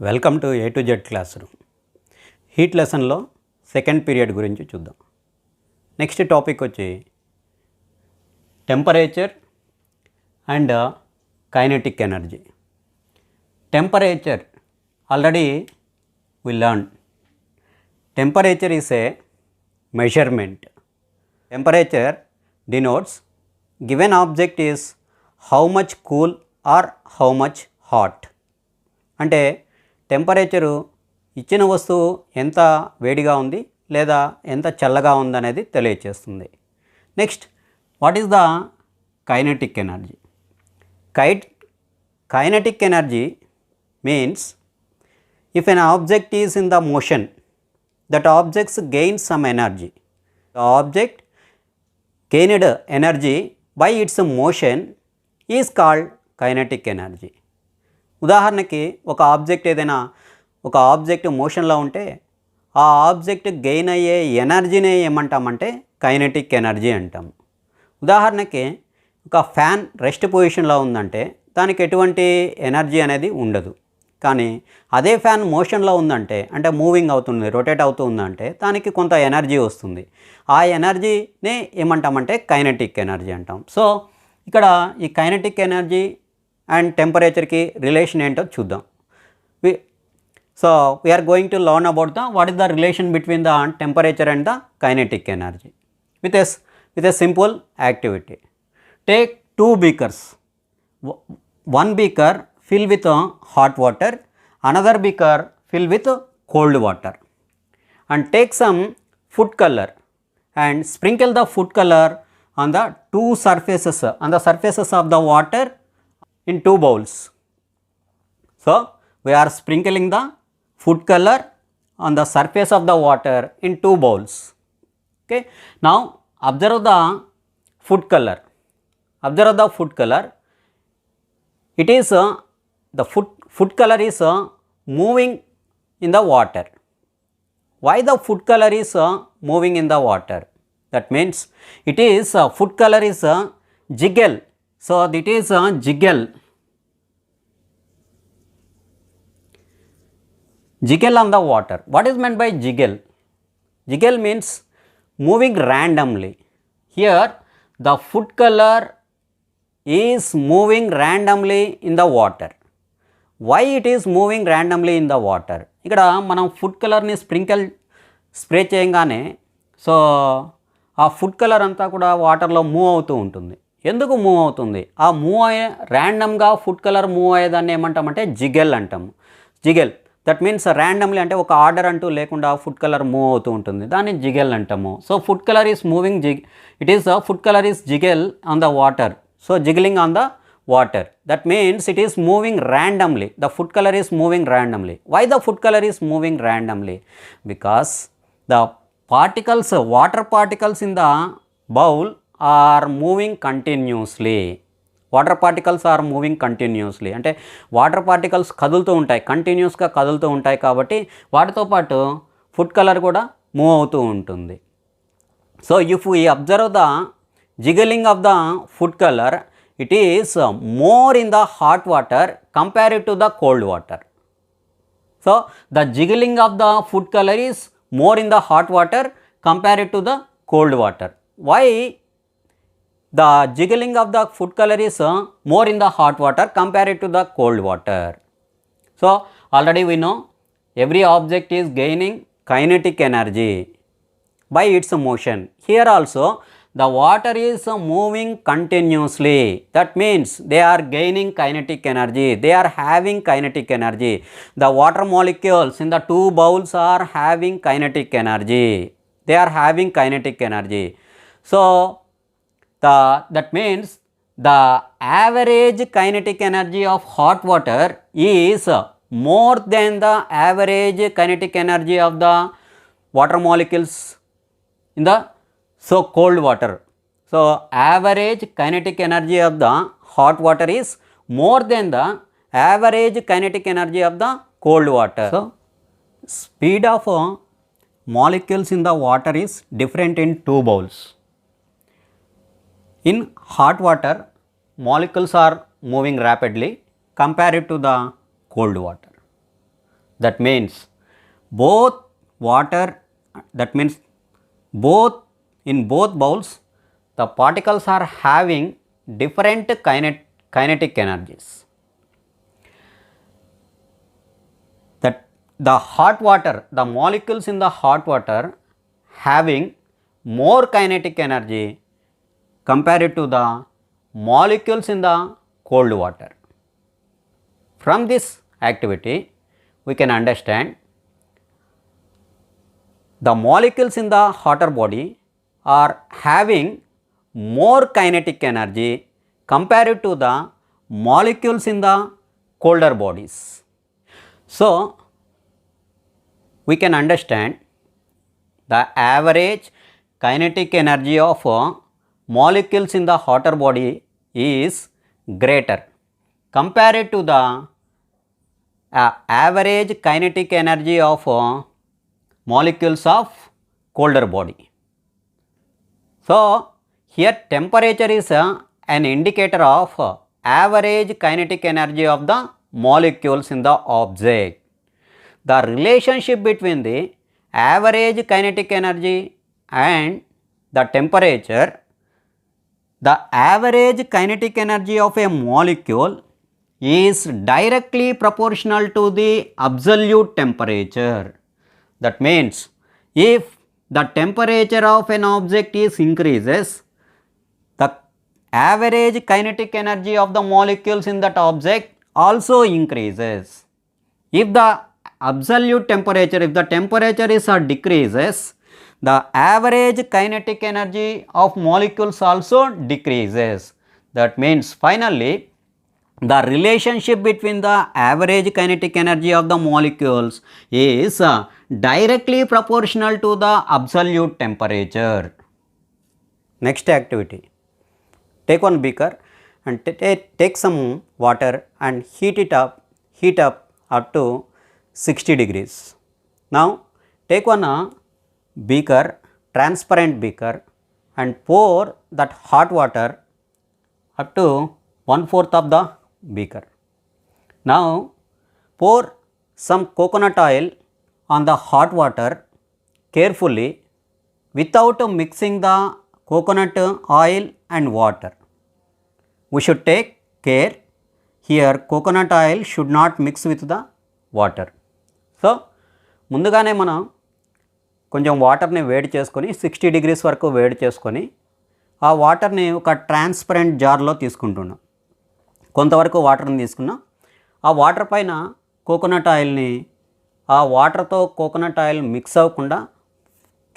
Welcome to A to Z classroom. Heat లెసన్లో second period గురించి చూద్దాం. Next topic వచ్చి temperature and kinetic energy. Temperature already we learn. Temperature is a measurement. Temperature denotes given object is how much cool or how much hot. అంటే temperature ఇచ్చిన వస్తువు ఎంత వేడిగా ఉంది లేదా ఎంత చల్లగా ఉందనేది తెలియచేస్తుంది. Next, what is the kinetic energy? Kinetic energy means if an object is in the motion, that object gains some energy. The object gained energy by its motion is called kinetic energy. ఉదాహరణకి ఒక object మోషన్లో ఉంటే ఆ object gain అయ్యే ఎనర్జీనే ఏమంటామంటే kinetic energy అంటాం. ఉదాహరణకి ఒక ఫ్యాన్ రెస్ట్ పొజిషన్లో ఉందంటే దానికి ఎటువంటి ఎనర్జీ అనేది ఉండదు. కానీ అదే ఫ్యాన్ మోషన్లో ఉందంటే, అంటే మూవింగ్ అవుతుంది, రొటేట్ అవుతూ ఉందంటే దానికి కొంత ఎనర్జీ వస్తుంది. ఆ ఎనర్జీనే ఏమంటామంటే కైనెటిక్ ఎనర్జీ అంటాం. సో ఇక్కడ ఈ కైనెటిక్ ఎనర్జీ అండ్ టెంపరేచర్కి రిలేషన్ ఏంటో చూద్దాం. So we are going to learn about what is the relation between the temperature and the kinetic energy with a simple activity. Take 2 beakers. One beaker fill with hot water, another beaker fill with cold water, and take some food color and sprinkle the food color on the surfaces of the water in 2 bowls. So we are sprinkling the food color on the surface of the water in 2 bowls. Okay, now observe the food color. It is the food color is moving in the water. Why the food color is moving in the water? That means it is food color is jiggle. So it is jiggle on the water. What is meant by jiggle? Jiggle means moving randomly. Here the food color is moving randomly in the water. Why it is moving randomly in the water? ఇక్కడ మనం food కలర్ని spray చేయగానే so ఆ food colour అంతా కూడా వాటర్లో move అవుతూ ఉంటుంది. ఎందుకు మూవ్ అవుతుంది? ఆ మూవ్ అయ్యే ర్యాండమ్గా ఫుడ్ కలర్ మూవ్ అయ్యేదాన్ని ఏమంటామంటే జిగెల్ అంటాము. జిగెల్ దట్ మీన్స్ ర్యాండమ్లీ, అంటే ఒక ఆర్డర్ అంటూ లేకుండా ఫుడ్ కలర్ మూవ్ అవుతూ ఉంటుంది, దాన్ని జిగెల్ అంటాము. So food colour is moving food colour is jiggle on the water. So jiggling on the water, that means it is moving randomly. The food color is moving randomly. Why the food color is moving randomly? Because the water particles in the bowl are moving continuously. Water particles are moving continuously, అంటే water particles కదులుతూ ఉంటాయి, కంటిన్యూస్గా కదులుతూ ఉంటాయి. కాబట్టి వాటితో పాటు food colour కూడా మూవ్ అవుతూ ఉంటుంది. So if we observe the jiggling of the food color, it is more in the hot water compared to the cold water. So the jiggling of the food color is more in the hot water compared to the cold water. Why the jiggling of the food color is more in the hot water compared to the cold water? So already we know every object is gaining kinetic energy by its motion. Here also the water is moving continuously. That means they are gaining kinetic energy. They are having kinetic energy. The water molecules in the 2 bowls are having kinetic energy. They are having kinetic energy. So that means the average kinetic energy of hot water is more than the average kinetic energy of the water molecules in the cold water. So average kinetic energy of the hot water is more than the average kinetic energy of the cold water. So speed of molecules in the water is different in 2 bowls. In hot water, molecules are moving rapidly compared to the cold water. That means both water, that means both in both bowls the particles are having different kinetic energies. That the hot water, the molecules in the hot water having more kinetic energy compared to the molecules in the cold water. From this activity we can understand the molecules in the hotter body are having more kinetic energy compared to the molecules in the colder bodies. So, we can understand the average kinetic energy of molecules in the hotter body is greater compared to the average kinetic energy of molecules of colder body. So, here temperature is an indicator of average kinetic energy of the molecules in the object. The relationship between the average kinetic energy and the temperature, the average kinetic energy of a molecule is directly proportional to the absolute temperature. That means if the temperature of an object is increases, the average kinetic energy of the molecules in that object also increases. If the absolute temperature, if the temperature is decreases, the average kinetic energy of molecules also decreases. That means finally the relationship between the average kinetic energy of the molecules is directly proportional to the absolute temperature. Next activity. Take one beaker and take some water and heat up to 60 degrees. Now take one beaker, transparent beaker, and pour that hot water up to 1/4 of the beaker. Now pour some coconut oil on the hot water carefully without mixing the coconut oil and water. We should take care here, coconut oil should not mix with the water. So ముందుగానే మనం కొంచెం వాటర్ని వేడి చేసుకొని 60 degrees వరకు వేడి చేసుకొని ఆ వాటర్ని ఒక ట్రాన్స్పరెంట్ జార్లో తీసుకుంటున్నాం. కొంతవరకు వాటర్ని తీసుకున్నాం. ఆ వాటర్ పైన కోకోనట్ ఆయిల్ని ఆ వాటర్తో కోకోనట్ ఆయిల్ మిక్స్ అవ్వకుండా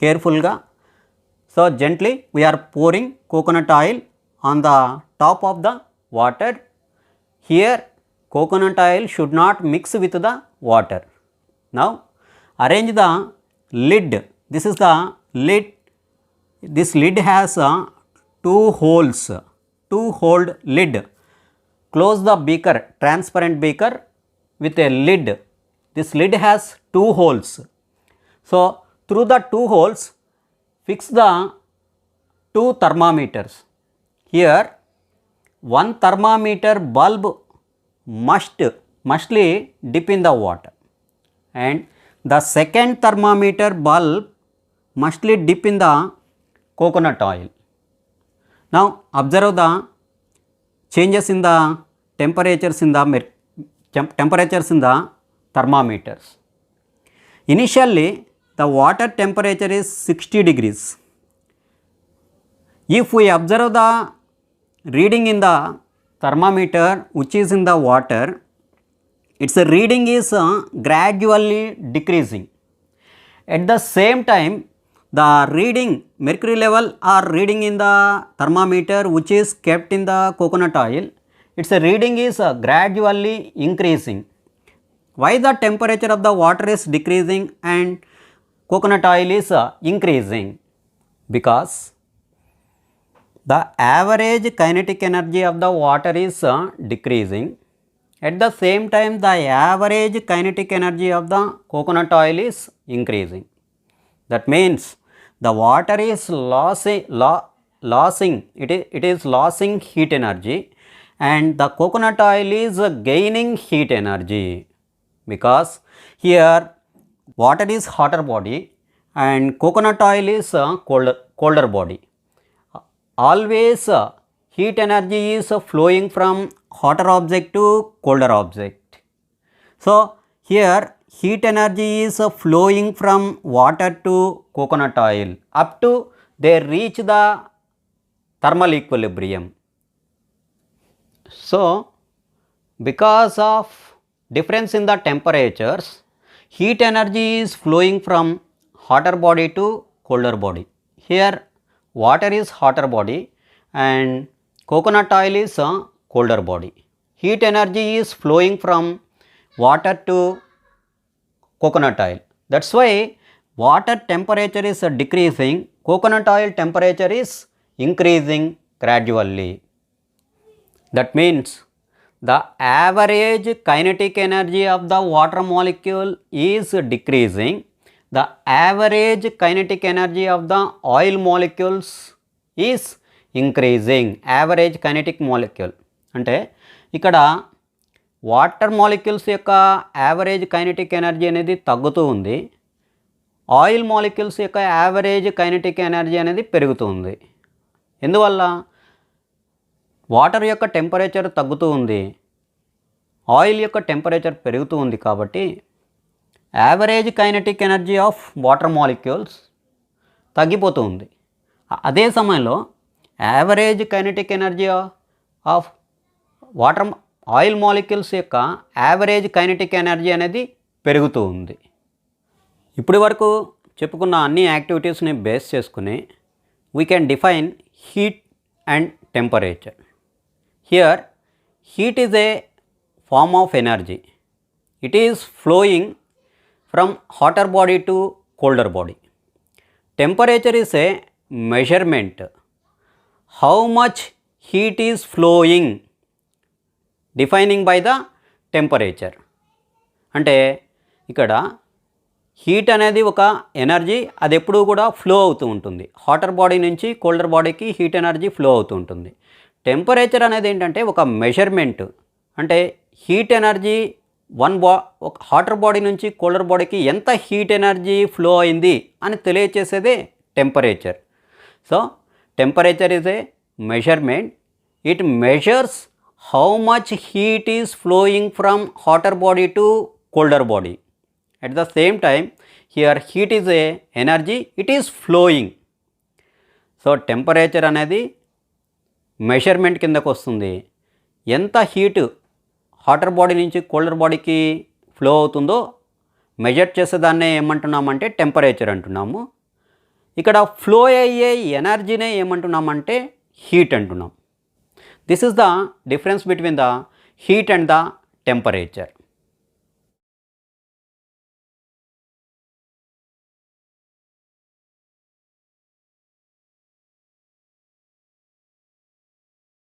కేర్ఫుల్గా so gently we are pouring coconut oil on the top of the water. Here coconut oil should not mix with the water. Now arrange the lid. This is the lid. This lid has two holes, two hold lid. Close the beaker, transparent beaker with a lid. This lid has two holes. So through the two holes fix the two thermometers. Here one thermometer bulb mustly dip in the water and the second thermometer bulb mustly dip in the coconut oil. Now observe the changes in the temperatures in the thermometers. Initially the water temperature is 60 degrees. If we observe the reading in the thermometer which is in the water, its reading is gradually decreasing. At the same time the reading mercury level or reading in the thermometer which is kept in the coconut oil, its reading is gradually increasing. Why the temperature of the water is decreasing and coconut oil is increasing? Because the average kinetic energy of the water is decreasing. At the same time the average kinetic energy of the coconut oil is increasing. That means the water is losing heat energy and the coconut oil is gaining heat energy. because here water is hotter body and coconut oil is colder body. Always heat energy is flowing from hotter object to colder object. So here heat energy is flowing from water to coconut oil up to they reach the thermal equilibrium. So because of difference in the temperatures, heat energy is flowing from hotter body to colder body. Here water is hotter body and coconut oil is colder body. Heat energy is flowing from water to coconut oil. That's why water temperature is decreasing, coconut oil temperature is increasing gradually. That means the average kinetic energy of the water molecule is decreasing. The average kinetic energy of the oil molecules is increasing. Average kinetic molecule అంటే ఇక్కడ water molecules యొక్క average kinetic energy అనేది తగ్గుతూ ఉంది, oil molecules యొక్క average kinetic energy అనేది పెరుగుతూ ఉంది. ఎందువల్ల? వాటర్ యొక్క టెంపరేచర్ తగ్గుతూ ఉంది, ఆయిల్ యొక్క టెంపరేచర్ పెరుగుతూ ఉంది. కాబట్టి average kinetic energy of water molecules తగ్గిపోతూ ఉంది. అదే సమయంలో average kinetic energy of water oil molecules యొక్క యావరేజ్ కైనెటిక్ ఎనర్జీ అనేది పెరుగుతూ ఉంది. ఇప్పటి వరకు చెప్పుకున్న అన్ని యాక్టివిటీస్ని బేస్ చేసుకుని we can define heat and temperature. Here heat is a form of energy. It is flowing from hotter body to colder body. Temperature is a measurement how much heat is flowing defining by the temperature. అంటే ఇక్కడ heat అనేది ఒక energy, అది ఎప్పుడూ కూడా flow అవుతూ ఉంటుంది. Hotter body నుంచి కోల్డర్ బాడీకి హీట్ ఎనర్జీ ఫ్లో అవుతూ ఉంటుంది. టెంపరేచర్ అనేది ఏంటంటే ఒక మెజర్మెంట్. అంటే హీట్ ఎనర్జీ ఒక హాటర్ బాడీ నుంచి కోల్డర్ బాడీకి ఎంత హీట్ ఎనర్జీ ఫ్లో అయింది అని తెలియచేసేదే temperature. So temperature is a measurement. It measures how much heat is flowing from hotter body to colder body. At the same time, here heat is a energy, it is flowing. So temperature అనేది measurement కిందకు వస్తుంది. ఎంత heat hotter body నుంచి colder బాడీకి flow అవుతుందో measure చేసేదాన్నే ఏమంటున్నామంటే temperature అంటున్నాము. ఇక్కడ flow అయ్యే ఎనర్జీనే ఏమంటున్నామంటే హీట్ అంటున్నాం. This is the difference between the heat and the temperature.